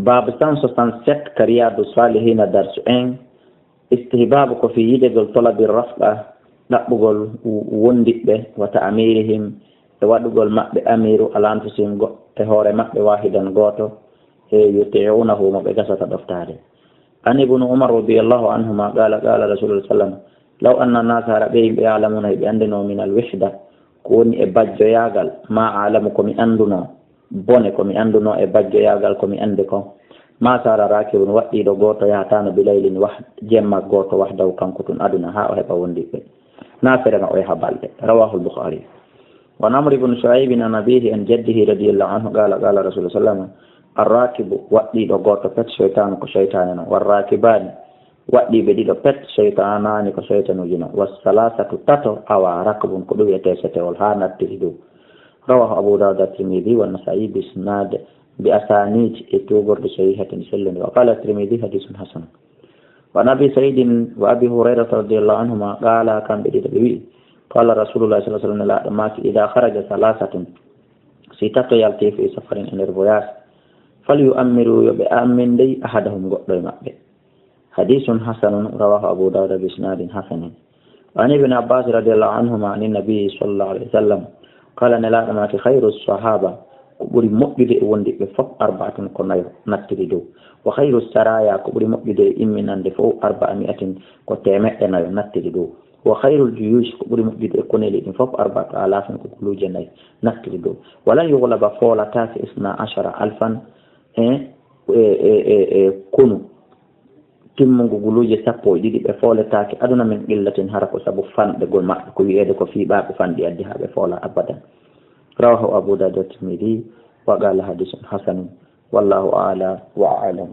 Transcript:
باب 167 كرياد الصالحين درس 1 استهباب في يدغل طلب الرفقة نقبغل وندب وتأميرهم ودغل مأب أمير على أنفسهم تهور مأب واحدا غوتو يطيعونه مبقسة دفتاره. أن ابن عمر رضي الله عنهما قال رسول الله صلى الله عليه وسلم لو أن الناس ربهم يعلمون بأننا من الوحدة كوني إباجو ياغل ما أعلمكم أندنا بونكم أندنا إباجو ياغل كم أندكم ما صار راكب وقتي دو غوتو ياتان بليل واحد جمع غوتو وحده كنكتون أدنى ها أهبا وندك نافرنا أيها بالي. رواه البخاري. ونمر بن شعيب عن أبيه عن جده رضي الله عنه قال رسول الله صلى الله عليه وسلم الراكب وقتي دو غوتو فت شيطان كشيطان والراكبان وقتي بدي دو فت شيطانان كشيطان جنا والثلاثة تتو أو ركب كدو يتسته والهانة تهدو. رواه أبو داود الترمذي والنسائي بإسناد بأسانيد اتوغر بصحيحة سلم. وقال الترمذي حديث حسن. ونبي سعيد وأبي هريرة رضي الله عنهما قال كان بدي تبوي قال رسول الله صلى الله عليه وسلم لا أماك إذا خرج ثلاثة ستة يلتي في سفر إلى الرياض فليؤمروا بأمن لي أحدهم قبل مأبه. حديث حسن رواه أبو داود بإسناد حسن. وعن ابن عباس رضي الله عنهما عن النبي صلى الله عليه وسلم قال لا أماك خير الصحابة كبري مؤجد وندي بفوق 4 كنايو نتريدو وخير السرايا كبري مؤجد إمن فوق 400 كتيمة نتريدو وخير الجيوش كبري مؤجد كونيلي فوق 4000 كلو جناي نتريدو ولا يغلب فولا تاس 12,000 كونو timmungo guluje sappo e ɗiɗi ɓe fooletaake aduna min illatin hara ko sabu fanɗe gol maɓɓe ko wiyeede ko fiiɓaaɓe fanɗi addi haa ɓe foola abadan. رواه أبو داود الترمذي وقال حديث حسن والله أعلى وأعلم.